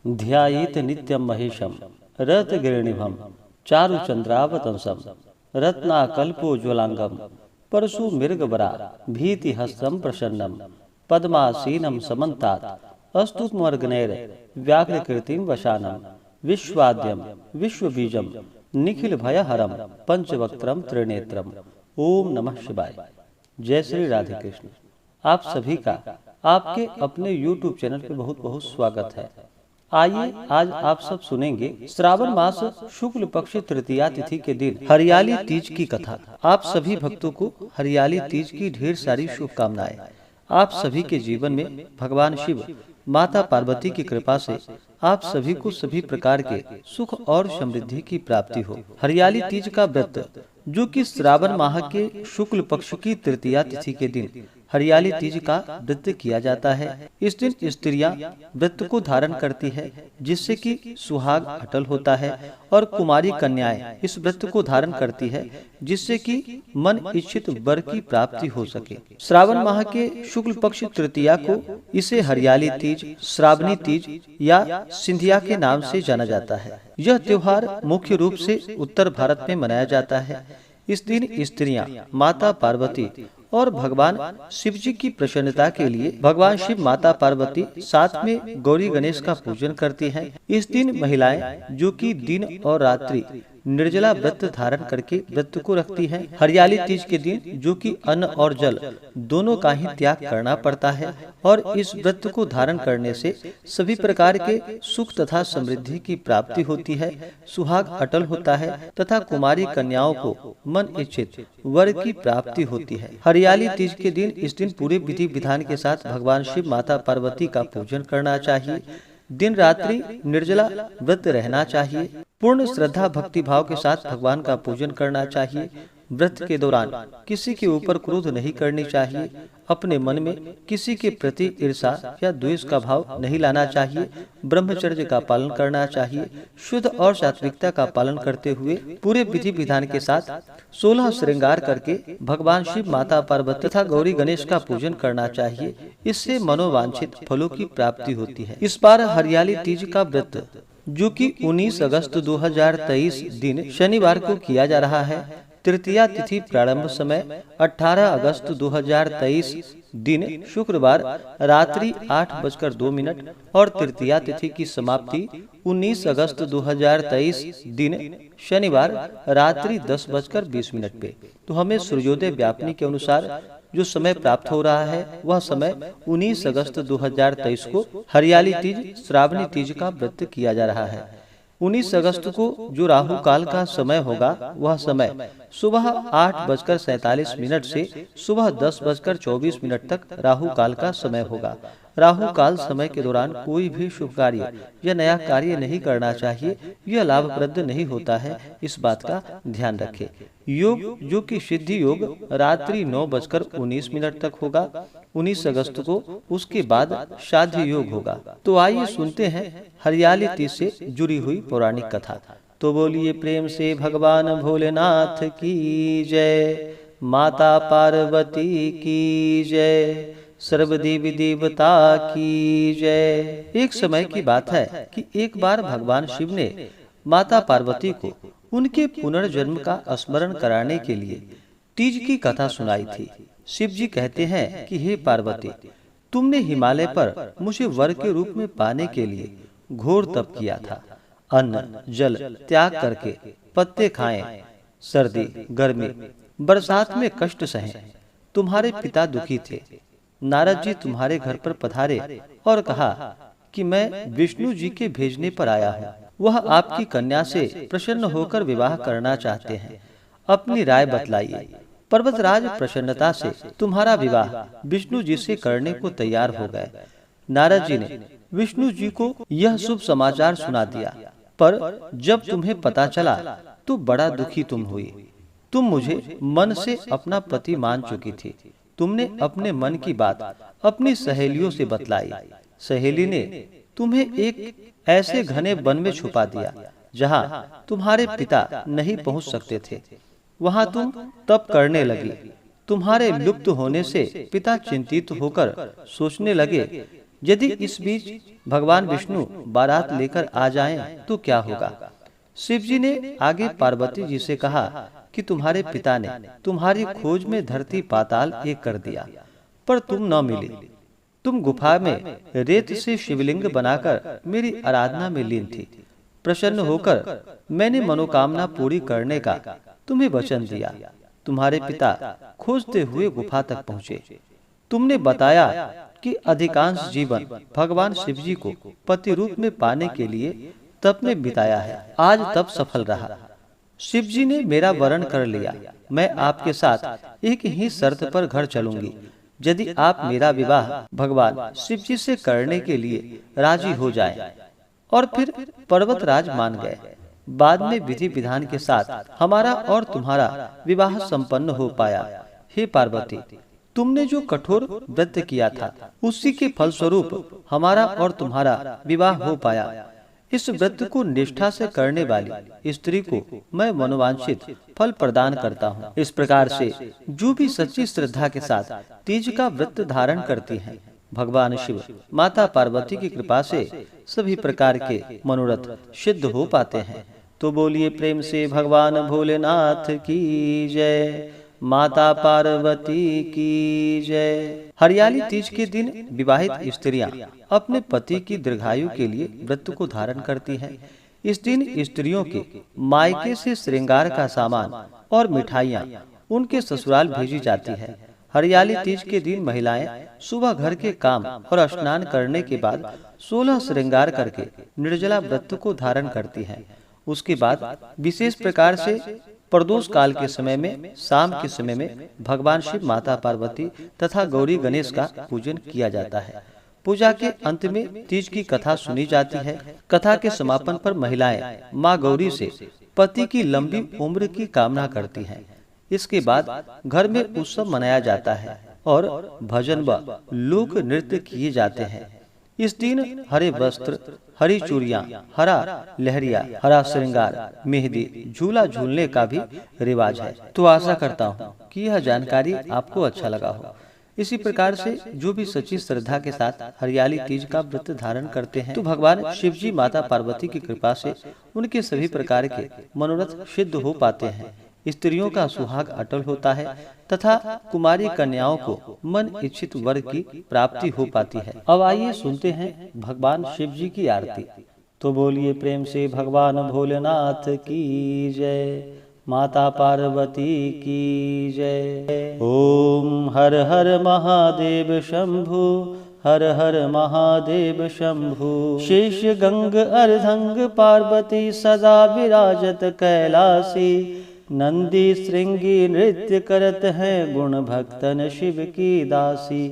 ध्यायेत नित्यं महेशं रत्नगिरिनिभं चारुचन्द्रावतंसं रत्नाकल्पोज्ज्वलांगं परशुमृगवरा भीतिहस्तं प्रसन्नं पद्मासीनं समन्तात् अस्तुत्मर्गनैर्व्याघ्रकीर्तिं वशानं विश्वाद्यं विश्वबीजं निखिलभयहरं पंचवक्त्रं त्रिनेत्रम्। ओम नमः शिवाय। जय श्री राधे कृष्ण। आप सभी का आपके अपने YouTube चैनल पे बहुत बहुत स्वागत है। आइए आज आप सब सुनेंगे श्रावण मास शुक्ल पक्ष तृतीया तिथि के दिन हरियाली तीज की कथा। आप सभी भक्तों को हरियाली तीज की ढेर सारी शुभकामनाएं। आप सभी के जीवन में भगवान शिव माता पार्वती की कृपा से आप सभी को सभी प्रकार के सुख और समृद्धि की प्राप्ति हो। हरियाली तीज का व्रत जो कि श्रावण माह के शुक्ल पक्ष की तृतीया तिथि के दिन हरियाली तीज का व्रत किया जाता है। इस दिन स्त्रियां व्रत को धारण करती है जिससे कि सुहाग अटल होता है और कुमारी कन्याएं इस व्रत को धारण करती है जिससे कि मन इच्छित वर की प्राप्ति हो सके। श्रावण माह के शुक्ल पक्ष तृतीया को इसे हरियाली तीज, श्रावणी तीज या सिंधिया के नाम से जाना जाता है। यह त्योहार मुख्य रूप से उत्तर भारत में मनाया जाता है। इस दिन स्त्रियां माता पार्वती और भगवान शिव जी की प्रसन्नता के लिए भगवान शिव माता पार्वती साथ में गौरी गणेश का पूजन करती हैं। इस दिन महिलाएं जो कि दिन और रात्रि निर्जला व्रत धारण करके व्रत को रखती हैं। हरियाली तीज के दिन जो कि अन्न और जल दोनों का ही त्याग करना पड़ता है और इस व्रत को धारण करने से सभी प्रकार के सुख तथा समृद्धि की प्राप्ति होती है, सुहाग अटल होता है तथा कुमारी कन्याओं को मन इच्छित वर की प्राप्ति होती है। हरियाली तीज के दिन इस दिन पूरे विधि विधान के साथ भगवान शिव माता पार्वती का पूजन करना चाहिए। दिन रात्रि निर्जला व्रत रहना चाहिए। पूर्ण श्रद्धा भक्ति भाव के साथ भगवान का पूजन करना चाहिए। व्रत के दौरान किसी के ऊपर क्रोध नहीं करनी चाहिए। अपने मन में किसी के प्रति ईर्षा या द्वेष का भाव नहीं लाना चाहिए। ब्रह्मचर्य का पालन करना चाहिए। शुद्ध और सात्विकता का पालन करते हुए पूरे विधि विधान के साथ 16 श्रृंगार करके भगवान शिव माता पार्वती तथा गौरी गणेश का पूजन करना चाहिए। इससे मनोवांछित फलों की प्राप्ति होती है। इस बार हरियाली तीज का व्रत जो कि 19 अगस्त 2023 दिन शनिवार को किया जा रहा है। तृतीया तिथि प्रारंभ समय 18 अगस्त 2023 दिन शुक्रवार रात्रि 8:02 और तृतीया तिथि की समाप्ति 19 अगस्त 2023 दिन शनिवार रात्रि 10:20 पे। तो हमें सूर्योदय व्यापनी के अनुसार जो समय प्राप्त हो रहा है वह समय 19 अगस्त 2023 को हरियाली तीज श्रावणी तीज का व्रत किया जा रहा है। 19 अगस्त को जो राहु काल का समय होगा वह समय सुबह 8:47 से सुबह 10:24 तक राहु काल का समय होगा। राहु काल समय के दौरान कोई भी शुभ कार्य या नया कार्य नहीं करना चाहिए। यह लाभप्रद नहीं होता है, इस बात का ध्यान रखें। योग जो कि सिद्धि योग रात्रि 9:19 तक होगा 19 अगस्त को। उसके बाद श्राद्ध योग होगा। तो आइए सुनते हैं हरियाली तीज से जुड़ी हुई पौराणिक कथा। तो बोलिए प्रेम से भगवान भोलेनाथ की जय, माता पार्वती की जय, सर्वदेवी देवता की जय। एक समय की बात है कि एक बार भगवान शिव ने माता पार्वती को उनके पुनर्जन्म का स्मरण कराने के लिए तीज की कथा सुनाई थी। शिव जी कहते हैं कि हे पार्वती, तुमने हिमालय पर मुझे वर के रूप में पाने के लिए घोर तप किया था। अन्न जल त्याग करके पत्ते खाएं, सर्दी गर्मी बरसात में कष्ट सहे। तुम्हारे पिता दुखी थे। नारद जी तुम्हारे घर पर पधारे और कहा कि मैं विष्णु जी के भेजने पर आया हूँ। वह आपकी कन्या से प्रसन्न होकर विवाह करना चाहते हैं। अपनी राय बतलाइए। पर्वतराज प्रसन्नता से तुम्हारा विवाह विष्णु जी से करने को तैयार हो गए। नारद जी ने विष्णु जी को यह शुभ समाचार सुना दिया, पर जब तुम्हें पता चला तो बड़ा दुखी तुम हुई। तुम मुझे मन से अपना पति मान चुकी थी। तुमने अपने मन की बात अपनी सहेलियों से बतलाई। सहेली ने तुम्हें एक ऐसे घने वन में छुपा दिया जहां तुम्हारे पिता नहीं पहुंच सकते थे। वहां तुम तप करने लगी। तुम्हारे लुप्त होने से पिता चिंतित होकर सोचने लगे यदि इस बीच भगवान विष्णु बारात लेकर आ जाएं तो क्या होगा? शिव जी ने आगे पार्वती जी से कहा कि तुम्हारे पिता ने तुम्हारी खोज में धरती पाताल एक कर दिया, पर तुम न मिली। तुम गुफा में रेत से शिवलिंग बनाकर मेरी आराधना में लीन थी। प्रसन्न होकर मैंने मनोकामना पूरी करने का तुम्हें वचन दिया। तुम्हारे पिता खोजते हुए गुफा तक पहुँचे। तुमने बताया कि अधिकांश जीवन भगवान शिव जी को पति रूप में पाने के लिए तप में बिताया है। आज तप सफल रहा। शिव जी ने मेरा वरण कर लिया। मैं आपके साथ एक ही शर्त पर घर चलूंगी। यदि आप मेरा विवाह भगवान शिव जी से करने के लिए राजी हो जाएं। और फिर पर्वतराज मान गए। बाद में विधि विधान के साथ हमारा और तुम्हारा विवाह संपन्न हो पाया। हे पार्वती, तुमने जो कठोर व्रत किया था उसी के फलस्वरूप हमारा और तुम्हारा विवाह हो पाया। इस व्रत को निष्ठा से करने वाली स्त्री को मैं मनोवांछित फल प्रदान करता हूँ। इस प्रकार से जो भी सच्ची श्रद्धा के साथ तीज का व्रत धारण करती हैं, भगवान शिव माता पार्वती की कृपा से सभी प्रकार के मनोरथ सिद्ध हो पाते हैं। तो बोलिए प्रेम से भगवान भोलेनाथ की जय, माता पार्वती की जय। हरियाली तीज के दिन विवाहित स्त्रियां अपने पति की दीर्घायु के लिए व्रत को धारण करती हैं। इस दिन स्त्रियों के मायके से श्रृंगार का सामान और मिठाइयां उनके ससुराल भेजी जाती है। हरियाली तीज के दिन महिलाएं सुबह घर के काम और स्नान करने के बाद 16 श्रृंगार करके निर्जला व्रत को धारण करती हैं। उसके बाद विशेष प्रकार से प्रदोष काल के समय में, शाम के समय में भगवान शिव, माता पार्वती तथा गौरी गणेश का पूजन किया जाता है। पूजा के अंत में तीज की कथा सुनी जाती है। कथा के समापन पर महिलाएं माँ गौरी से पति की लंबी उम्र की कामना करती हैं। इसके बाद घर में उत्सव मनाया जाता है और भजन व लोक नृत्य किए जाते हैं। इस दिन हरे वस्त्र, हरी चूड़ियां, हरा लहरिया, हरा श्रृंगार, मेहंदी, झूला झूलने का भी रिवाज है। तो आशा करता हूँ कि यह जानकारी आपको अच्छा लगा हो। इसी प्रकार से जो भी सच्ची श्रद्धा के साथ हरियाली तीज का व्रत धारण करते हैं, तो भगवान शिव जी, माता पार्वती की कृपा से उनके सभी प्रकार के मनोरथ सिद्ध हो पाते हैं। स्त्रियों का सुहाग अटल होता है तथा कुमारी कन्याओं को मन इच्छित वर की प्राप्ति हो पाती है। अब आइए सुनते हैं भगवान शिव जी की आरती। तो बोलिए प्रेम से भगवान भोलेनाथ की जय, माता पार्वती की जय। ओम हर हर महादेव शंभु, हर हर महादेव शंभु। शेष गंग अर्धंग पार्वती सदा विराजत कैलासी। नंदी श्रृंगी नृत्य करत है गुण भक्तन शिव की दासी।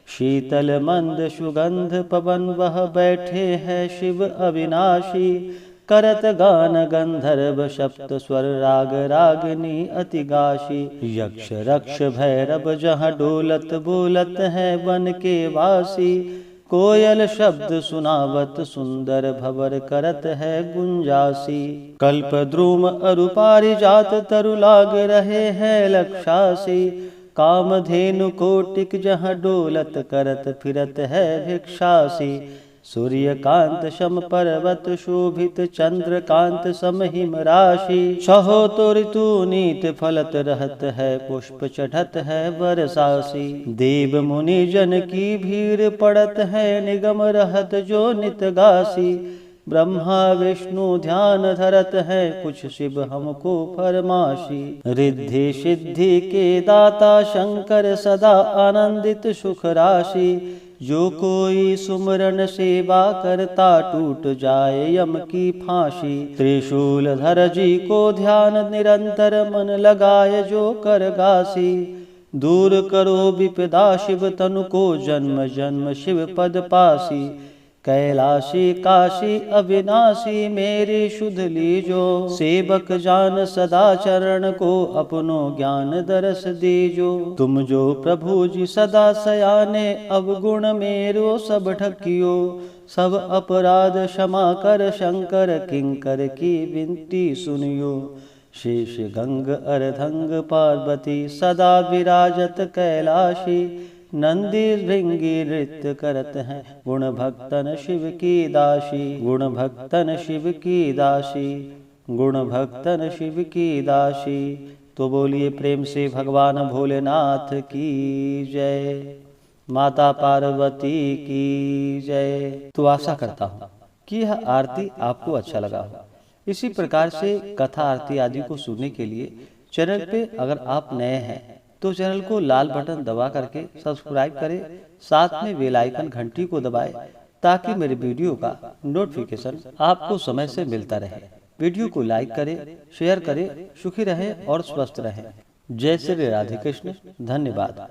शीतल मंद सुगंध पवन वह बैठे हैं शिव अविनाशी। करत गान गंधर्व सप्त स्वर राग रागिनी अति गाशी। यक्ष रक्ष भैरव जहाँ डोलत बोलत है वन के वासी। कोयल शब्द सुनावत सुंदर भवर करत है गुंजासी। कल्प द्रुम अरु पारिजात तरु लाग रहे हैं लक्षासी। कामधेनु कोटिक जहाँ डोलत करत फिरत है भिक्षासी। सूर्यकांत सम पर्वत शोभित चंद्रकांत सम हिम राशि। छहो तो ऋतु नीत फलत रहत है पुष्प चढ़त है बरसासी। देव मुनि जन की भीड़ पड़त है निगम रहत जो नित गासी। ब्रह्मा विष्णु ध्यान धरत है कुछ शिव हमको फरमाशी। रिद्धि सिद्धि के दाता शंकर सदा आनंदित सुख राशि। जो कोई सुमरन सेवा करता टूट जाए यम की फांसी। त्रिशूल धर जी को ध्यान निरंतर मन लगाए जो कर गासी। दूर करो विपदा शिव तनु को जन्म जन्म शिव पद पासी। कैलाशी काशी अविनाशी मेरी शुद्ध लीजो। सेवक जान सदा चरण को अपनो ज्ञान दरस दीजो। तुम जो प्रभु जी सदा सयाने अवगुण मेरो सब ढकियो। सब अपराध क्षमा कर शंकर किंकर की विनती सुनियो। शेष गंग अर्धंग पार्वती सदा विराजत कैलाशी। नंदी भृंगी नृत्य करत हैं, गुण भक्तन शिव की दासी, गुण भक्तन शिव की दासी, गुण भक्तन शिव की दासी। तो बोलिए प्रेम से भगवान भोलेनाथ की जय, माता पार्वती की जय। तो आशा करता हूँ कि यह आरती आपको अच्छा लगा हो। इसी प्रकार से कथा आरती आदि को सुनने के लिए चैनल पे अगर आप नए हैं तो चैनल को लाल बटन दबा करके सब्सक्राइब करें, साथ में बेल आइकन घंटी को दबाएं ताकि मेरे वीडियो का नोटिफिकेशन आपको समय से मिलता रहे। वीडियो को लाइक करें, शेयर करें। सुखी रहें और स्वस्थ रहें। जय श्री राधे कृष्ण। धन्यवाद।